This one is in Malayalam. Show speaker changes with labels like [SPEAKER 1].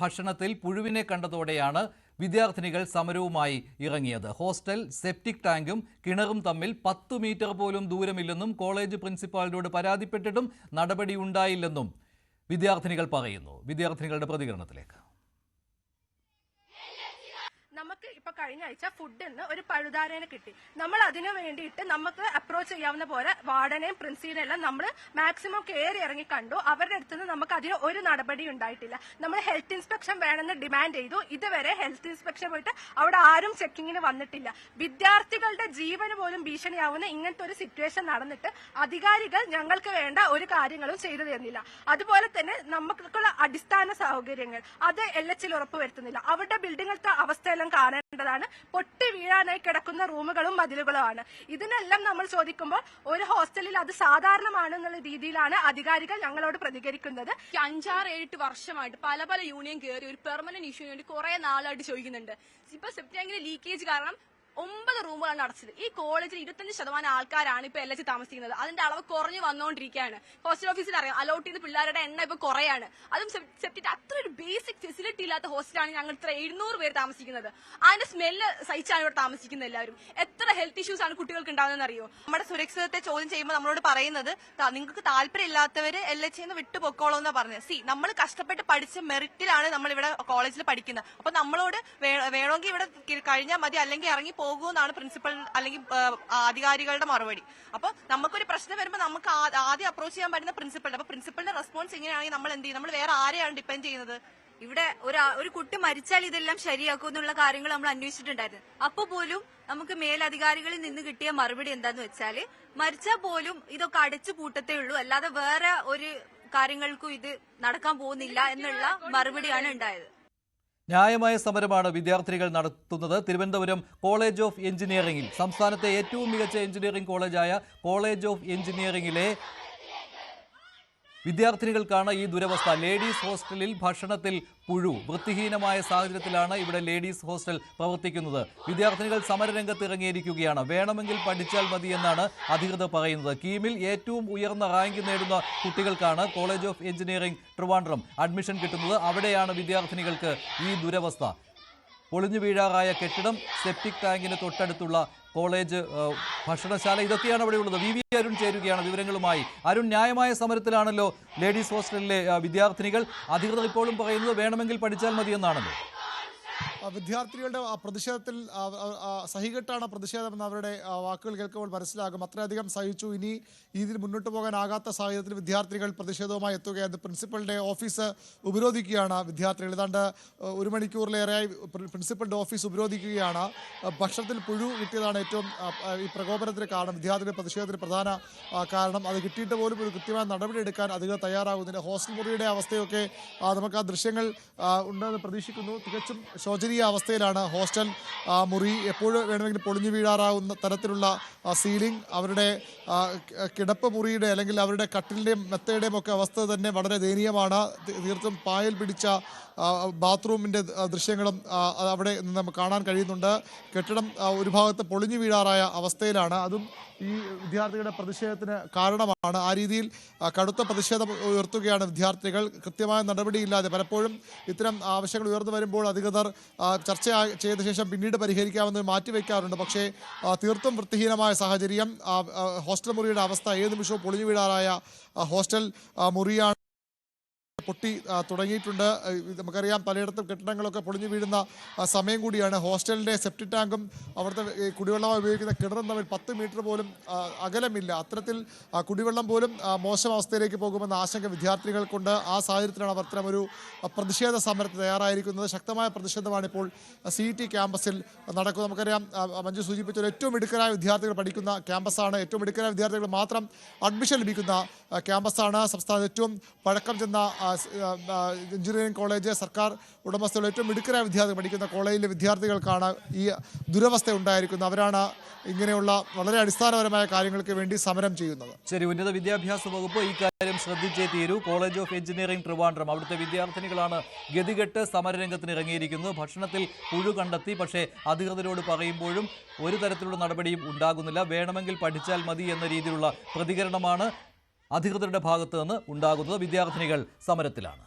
[SPEAKER 1] ഭക്ഷണത്തിൽ പുഴുവിനെ കണ്ടതോടെയാണ് വിദ്യാർത്ഥിനികൾ സമരവുമായി ഇറങ്ങിയത്. ഹോസ്റ്റൽ സെപ്റ്റിക് ടാങ്കും കിണറും തമ്മിൽ 10 മീറ്റർ പോലും ദൂരമില്ലെന്നും കോളേജ് പ്രിൻസിപ്പാളിനോട് പരാതിപ്പെട്ടിട്ടും നടപടിയുണ്ടായില്ലെന്നും വിദ്യാർത്ഥിനികൾ പറയുന്നു. വിദ്യാർത്ഥിനികളുടെ പ്രതികരണത്തിലേക്ക്.
[SPEAKER 2] നമുക്ക് ഇപ്പൊ കഴിഞ്ഞ ആഴ്ച ഫുഡിന് ഒരു പഴുതാരേനെ കിട്ടി. നമ്മൾ അതിനു വേണ്ടിയിട്ട് നമുക്ക് അപ്രോച്ച് ചെയ്യാവുന്ന പോലെ വാർഡനെയും പ്രിൻസിപ്പലിനെയും എല്ലാം നമ്മൾ മാക്സിമം കയറി ഇറങ്ങി കണ്ടു. അവരുടെ അടുത്ത് നിന്ന് നമുക്ക് അതിന് ഒരു നടപടി ഉണ്ടായിട്ടില്ല. നമ്മൾ ഹെൽത്ത് ഇൻസ്പെക്ഷൻ വേണമെന്ന് ഡിമാൻഡ് ചെയ്തു. ഇതുവരെ ഹെൽത്ത് ഇൻസ്പെക്ഷൻ പോയിട്ട് അവിടെ ആരും ചെക്കിങ്ങിന് വന്നിട്ടില്ല. വിദ്യാർത്ഥികളുടെ ജീവന് പോലും ഭീഷണിയാവുന്ന ഇങ്ങനത്തെ ഒരു സിറ്റുവേഷൻ നടന്നിട്ട് അധികാരികൾ ഞങ്ങൾക്ക് വേണ്ട ഒരു കാര്യങ്ങളും ചെയ്തു തരുന്നില്ല. അതുപോലെ തന്നെ നമുക്കുള്ള അടിസ്ഥാന സൗകര്യങ്ങൾ അത് LHൽ ഉറപ്പുവരുത്തുന്നില്ല. അവരുടെ ബിൽഡിങ്ങിലത്തെ അവസ്ഥയെല്ലാം കാണേണ്ടതാണ്. പൊട്ടി വീഴാനായി കിടക്കുന്ന റൂമുകളും മതിലുകളുമാണ്. ഇതിനെല്ലാം നമ്മൾ ചോദിക്കുമ്പോൾ ഒരു ഹോസ്റ്റലിൽ അത് സാധാരണമാണെന്നുള്ള രീതിയിലാണ് അധികാരികൾ ഞങ്ങളോട് പ്രതികരിക്കുന്നത്.
[SPEAKER 3] 5-7 വർഷമായിട്ട് പല യൂണിയൻ കയറി ഒരു പെർമനന്റ് ഇഷ്യൂവിന് വേണ്ടി കുറെ നാളായിട്ട് ചോദിക്കുന്നുണ്ട്. ഇപ്പൊ സെപ്റ്റാങ്കിലെ ലീക്കേജ് കാരണം 9 റൂമുകളാണ് അടച്ചത്. ഈ കോളേജിൽ 25% ആൾക്കാരാണ് ഇപ്പൊ LH താമസിക്കുന്നത്. അതിന്റെ അളവ് കുറഞ്ഞു വന്നുകൊണ്ടിരിക്കുകയാണ്. ഹോസ്റ്റൽ ഓഫീസിൽ അറിയാം, അലോട്ട് ചെയ്ത പിള്ളേരുടെ എണ്ണം ഇപ്പൊ കുറയാണ്. അതും സെപ്റ്റിക് അത്ര ഒരു ബേസിക് ഫെസിലിറ്റി ഇല്ലാത്ത ഹോസ്റ്റലാണ് ഞങ്ങൾ ഇത്ര 700 പേര് താമസിക്കുന്നത്. അതിന്റെ സ്മെല്ല് സഹിച്ചാണ് ഇവിടെ താമസിക്കുന്നത് എല്ലാവരും. എത്ര ഹെൽത്ത് ഇഷ്യൂസ് ആണ് കുട്ടികൾക്ക് ഉണ്ടാകുന്നതെന്ന് അറിയോ?
[SPEAKER 4] നമ്മുടെ സുരക്ഷിതത്തെ ചോദ്യം ചെയ്യുമ്പോൾ നമ്മളോട് പറയുന്നത് നിങ്ങൾക്ക് താല്പര്യമില്ലാത്തവര് LHന്ന് വിട്ടു പൊക്കോളൂ എന്നാ പറഞ്ഞത്. നമ്മൾ കഷ്ടപ്പെട്ട് പഠിച്ച മെറിറ്റിലാണ് നമ്മൾ ഇവിടെ കോളേജിൽ പഠിക്കുന്നത്. അപ്പൊ നമ്മളോട് വേണമെങ്കിൽ ഇവിടെ കഴിഞ്ഞാൽ മതി, അല്ലെങ്കിൽ ഇറങ്ങി പോകുമെന്നാണ് പ്രിൻസിപ്പൽ അല്ലെങ്കിൽ അധികാരികളുടെ മറുപടി. അപ്പൊ നമുക്കൊരു പ്രശ്നം വരുമ്പോൾ നമുക്ക് ആദ്യം അപ്രോച്ച് ചെയ്യാൻ പറ്റുന്ന പ്രിൻസിപ്പളിന്റെ. അപ്പൊ പ്രിൻസിപ്പളിന്റെ റെസ്പോൺസ് ഇങ്ങനെയാണെങ്കിൽ നമ്മൾ എന്ത് ചെയ്യും? നമ്മൾ വേറെ ആരെയാണ് ഡിപ്പെൻഡ് ചെയ്യുന്നത്?
[SPEAKER 5] ഇവിടെ ഒരു കുട്ടി മരിച്ചാൽ ഇതെല്ലാം ശരിയാക്കും എന്നുള്ള കാര്യങ്ങൾ നമ്മൾ അന്വേഷിച്ചിട്ടുണ്ടായിരുന്നു. അപ്പൊ പോലും നമുക്ക് മേലധികാരികളിൽ നിന്ന് കിട്ടിയ മറുപടി എന്താന്ന് വെച്ചാല് മരിച്ചാൽ പോലും ഇതൊക്കെ അടച്ചു പൂട്ടത്തേ ഉള്ളൂ, അല്ലാതെ വേറെ ഒരു കാര്യങ്ങൾക്കും ഇത് നടക്കാൻ പോകുന്നില്ല എന്നുള്ള മറുപടിയാണ് ഉണ്ടായത്.
[SPEAKER 1] ന്യായമായ സമരമാണ് വിദ്യാർത്ഥിനികൾ നടത്തുന്നത്. തിരുവനന്തപുരം കോളേജ് ഓഫ് എഞ്ചിനീയറിംഗിൽ, സംസ്ഥാനത്തെ ഏറ്റവും മികച്ച എഞ്ചിനീയറിംഗ് കോളേജായ കോളേജ് ഓഫ് എഞ്ചിനീയറിംഗിലെ വിദ്യാർത്ഥിനികൾക്കാണ് ഈ ദുരവസ്ഥ. ലേഡീസ് ഹോസ്റ്റലിൽ ഭക്ഷണത്തിൽ പുഴു. വൃത്തിഹീനമായ സാഹചര്യത്തിലാണ് ഇവിടെ ലേഡീസ് ഹോസ്റ്റൽ പ്രവർത്തിക്കുന്നത്. വിദ്യാർത്ഥിനികൾ സമരരംഗത്ത് ഇറങ്ങിയിരിക്കുകയാണ്. വേണമെങ്കിൽ പഠിച്ചാൽ മതി എന്നാണ് അധികൃതർ പറയുന്നത്. കീമിൽ ഏറ്റവും ഉയർന്ന റാങ്ക് നേടുന്ന കുട്ടികൾക്കാണ് college of engineering Trivandrum admission കിട്ടുന്നത്. അവിടെയാണ് വിദ്യാർത്ഥിനികൾക്ക് ഈ ദുരവസ്ഥ. പൊളിഞ്ഞു വീഴാറായ കെട്ടിടം, സെപ്റ്റിക് ടാങ്കിന് തൊട്ടടുത്തുള്ള കോളേജ് ഭക്ഷണശാല, ഇതൊക്കെയാണ് അവിടെ ഉള്ളത്. വി അരുൺ ചേരുകയാണ് വിവരങ്ങളുമായി. അരുൺ, ന്യായമായ സമരത്തിലാണല്ലോ ലേഡീസ് ഹോസ്റ്റലിലെ വിദ്യാർത്ഥിനികൾ. അധികൃതർ ഇപ്പോഴും പറയുന്നത് വേണമെങ്കിൽ പഠിച്ചാൽ മതിയെന്നാണല്ലോ.
[SPEAKER 6] വിദ്യാർത്ഥികളുടെ പ്രതിഷേധത്തിൽ സഹികെട്ടാണ് പ്രതിഷേധമെന്ന് അവരുടെ വാക്കുകൾ കേൾക്കുമ്പോൾ മനസ്സിലാകും. അത്രയധികം സഹിച്ചു, ഇനി ഇതിൽ മുന്നോട്ട് പോകാനാകാത്ത സാഹചര്യത്തിൽ വിദ്യാർത്ഥികൾ പ്രതിഷേധവുമായി എത്തുകയാണ്. പ്രിൻസിപ്പലിൻ്റെ ഓഫീസ് ഉപരോധിക്കുകയാണ് വിദ്യാർത്ഥികൾ. ഏതാണ്ട് 1 മണിക്കൂറിലേറെയായി പ്രിൻസിപ്പലിൻ്റെ ഓഫീസ് ഉപരോധിക്കുകയാണ്. ഭക്ഷണത്തിൽ പുഴു കിട്ടിയതാണ് ഏറ്റവും ഈ പ്രകോപനത്തിന് കാരണം, വിദ്യാർത്ഥികളുടെ പ്രതിഷേധത്തിന് പ്രധാന കാരണം. അത് കിട്ടിയിട്ട് പോലും ഒരു കൃത്യമായ നടപടി എടുക്കാൻ അധികം തയ്യാറാകുന്നില്ല. ഹോസ്റ്റൽ മുറിയുടെ അവസ്ഥയൊക്കെ നമുക്ക് ആ ദൃശ്യങ്ങൾ ഉണ്ടെന്ന് പ്രതീക്ഷിക്കുന്നു. തികച്ചും ശോചനീയ അവസ്ഥയിലാണ് ഹോസ്റ്റൽ മുറി. എപ്പോഴും വേണമെങ്കിലും പൊളിഞ്ഞു വീഴാറാവുന്ന തരത്തിലുള്ള സീലിംഗ്, അവരുടെ കിടപ്പ് മുറിയുടെ അല്ലെങ്കിൽ അവരുടെ കട്ടിലിൻ്റെയും മെത്തയുടെയും ഒക്കെ അവസ്ഥ തന്നെ വളരെ ദയനീയമാണ്. തീർത്തും പായൽ പിടിച്ച ബാത്റൂമിൻ്റെ ദൃശ്യങ്ങളും അവിടെ നിന്ന് നമുക്ക് കാണാൻ കഴിയുന്നുണ്ട്. കെട്ടിടം ഒരു ഭാഗത്ത് പൊളിഞ്ഞു വീഴാറായ അവസ്ഥയിലാണ്. അതും ഈ വിദ്യാർത്ഥികളുടെ പ്രതിഷേധത്തിന് കാരണമാണ്. ആ രീതിയിൽ കടുത്ത പ്രതിഷേധം ഉയർത്തുകയാണ് വിദ്യാർത്ഥികൾ. കൃത്യമായ നടപടിയില്ലാതെ പലപ്പോഴും ഇത്തരം ആവശ്യങ്ങൾ ഉയർന്നു വരുമ്പോൾ അധികൃതർ ചർച്ച ചെയ്ത ശേഷം പിന്നീട് പരിഹരിക്കാമെന്ന് മാറ്റിവെക്കാറുണ്ട്. പക്ഷേ തീർത്തും വൃത്തിഹീനമായ സാഹചര്യം, ഹോസ്റ്റൽ മുറിയുടെ അവസ്ഥ, ഏത് നിമിഷവും പൊളിഞ്ഞു വീഴാറായ ഹോസ്റ്റൽ മുറിയാണ്. പൊട്ടി തുടങ്ങിയിട്ടുണ്ട്. നമുക്കറിയാം, പലയിടത്തും കെട്ടിടങ്ങളൊക്കെ പൊളിഞ്ഞു വീഴുന്ന സമയം കൂടിയാണ്. ഹോസ്റ്റലിൻ്റെ സെപ്റ്റിക് ടാങ്കും അവിടുത്തെ കുടിവെള്ളമായി ഉപയോഗിക്കുന്ന കിണറും തമ്മിൽ 10 മീറ്റർ പോലും അകലമില്ല. അത്തരത്തിൽ കുടിവെള്ളം പോലും മോശം അവസ്ഥയിലേക്ക് പോകുമെന്ന ആശങ്ക വിദ്യാർത്ഥികൾക്കുണ്ട്. ആ സാഹചര്യത്തിലാണ് അവർ ഇത്തരം ഒരു പ്രതിഷേധ സമരത്തിന് തയ്യാറായിരിക്കുന്നത്. ശക്തമായ പ്രതിഷേധമാണ് ഇപ്പോൾ CET ക്യാമ്പസിൽ നടക്കുന്നത്. നമുക്കറിയാം, മഞ്ജു സൂചിപ്പിച്ച ഏറ്റവും മിടുക്കരായ വിദ്യാർത്ഥികൾ പഠിക്കുന്ന ക്യാമ്പസാണ്. ഏറ്റവും മിടുക്കരായ വിദ്യാർത്ഥികൾ മാത്രം അഡ്മിഷൻ ലഭിക്കുന്ന ക്യാമ്പസാണ്. സംസ്ഥാനത്ത് ഏറ്റവും പഴക്കം ചെന്ന എഞ്ചിനീയറിംഗ് കോളേജ്, സർക്കാർ ഉടമസ്ഥയുള്ള ഏറ്റവും മിടുക്കരായ വിദ്യാർത്ഥികൾ പഠിക്കുന്ന കോളേജിലെ വിദ്യാർത്ഥികൾക്കാണ് ഈ ദുരവസ്ഥ ഉണ്ടായിരിക്കുന്നത്. അവരാണ് ഇങ്ങനെയുള്ള വളരെ അടിസ്ഥാനപരമായ കാര്യങ്ങൾക്ക് വേണ്ടി സമരം ചെയ്യുന്നത്.
[SPEAKER 1] ശരി, ഉന്നത വിദ്യാഭ്യാസ വകുപ്പ് ഈ കാര്യം ശ്രദ്ധിച്ചേ തീരൂ. കോളേജ് ഓഫ് എഞ്ചിനീയറിംഗ് ട്രിവാൻഡ്രം, അവിടുത്തെ വിദ്യാർത്ഥിനികളാണ് ഗതികെട്ട് സമരരംഗത്തിന് ഇറങ്ങിയിരിക്കുന്നത്. ഭക്ഷണത്തിൽ പുഴു കണ്ടെത്തി, പക്ഷേ അധികൃതരോട് പറയുമ്പോഴും ഒരു തരത്തിലുള്ള നടപടിയും ഉണ്ടാകുന്നില്ല. വേണമെങ്കിൽ പഠിച്ചാൽ മതി എന്ന രീതിയിലുള്ള പ്രതികരണമാണ് അധികൃതരുടെ ഭാഗത്ത് നിന്ന് ഉണ്ടാകുന്നത്. വിദ്യാർത്ഥിനികൾ സമരത്തിലാണ്.